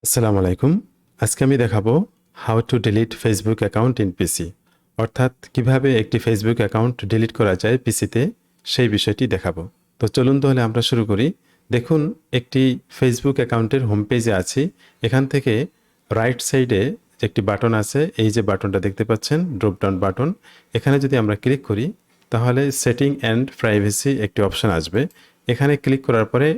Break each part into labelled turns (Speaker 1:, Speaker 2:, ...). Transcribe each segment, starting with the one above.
Speaker 1: আসসালামু আলাইকুম। আজকে আমি দেখাবো how to delete Facebook account in PC, অর্থাৎ কিভাবে একটি ফেসবুক অ্যাকাউন্ট ডিলিট করা যায় পিসিতে, সেই বিষয়টি দেখাবো। তো চলুন তাহলে আমরা শুরু করি। দেখুন, একটি ফেসবুক অ্যাকাউন্টের হোম পেজে আছি। এখান থেকে রাইট সাইডে যে একটি বাটন আছে, এই যে বাটনটা দেখতে পাচ্ছেন, ড্রপ ডাউন বাটন, এখানে যদি আমরা ক্লিক করি তাহলে সেটিং অ্যান্ড প্রাইভেসি একটি অপশন আসবে। এখানে ক্লিক করার পরে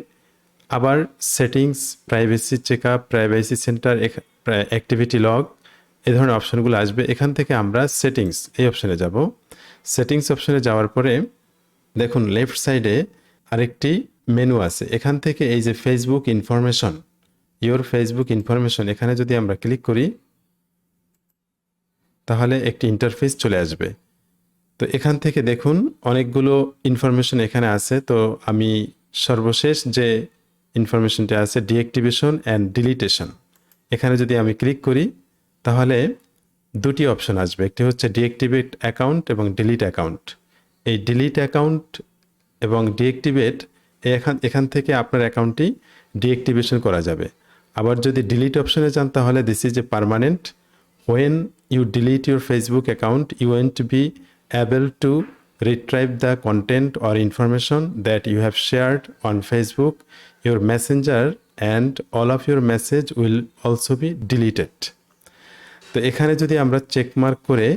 Speaker 1: আবার settings, privacy checkup, privacy centre, activity log, এই ধরনের অপশনগুলো আসবে। এখান থেকে আমরা সেটিংস এই অপশনে যাব। সেটিংস অপশনে যাওয়ার পরে দেখুন লেফট সাইডে আরেকটি মেনু আছে। এখান থেকে এই যে Facebook information, your Facebook information, এখানে যদি আমরা ক্লিক করি তাহলে একটি ইন্টারফেস চলে আসবে। তো এখান থেকে দেখুন অনেকগুলো ইনফরমেশন এখানে আছে। তো আমি সর্বশেষ যে ইনফরমেশনটা আছে, ডিঅ্যাক্টিভেশন অ্যান্ড ডিলিটেশন, এখানে যদি আমি ক্লিক করি তাহলে দুটি অপশন আসবে। একটি হচ্ছে ডিঅ্যাক্টিভেট অ্যাকাউন্ট এবং ডিলিট অ্যাকাউন্ট। এই ডিলিট অ্যাকাউন্ট এবং ডিঅ্যাক্টিভেট, এখান থেকে আপনার অ্যাকাউন্টটি ডিঅ্যাক্টিভেশন করা যাবে। আবার যদি ডিলিট অপশনে যান তাহলে this is a permanent. When you delete your Facebook account, you won't be able to retrieve the content or information that you have shared on Facebook. Your messenger and all of your message will also be deleted. তো এখানে যদি আমরা checkmark করে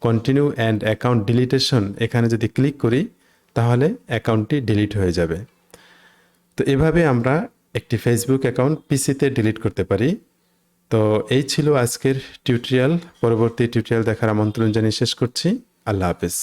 Speaker 1: continue and account ডিলিটেশন এখানে যদি click করি তাহলে অ্যাকাউন্টটি ডিলিট হয়ে যাবে। তো এভাবে আমরা একটি ফেসবুক অ্যাকাউন্ট পিসিতে ডিলিট করতে পারি। তো এই ছিল আজকের টিউটোরিয়াল। পরবর্তী টিউটোরিয়াল দেখার আমন্ত্রণ জানিয়ে শেষ করছি। আল্লাহ হাফেজ।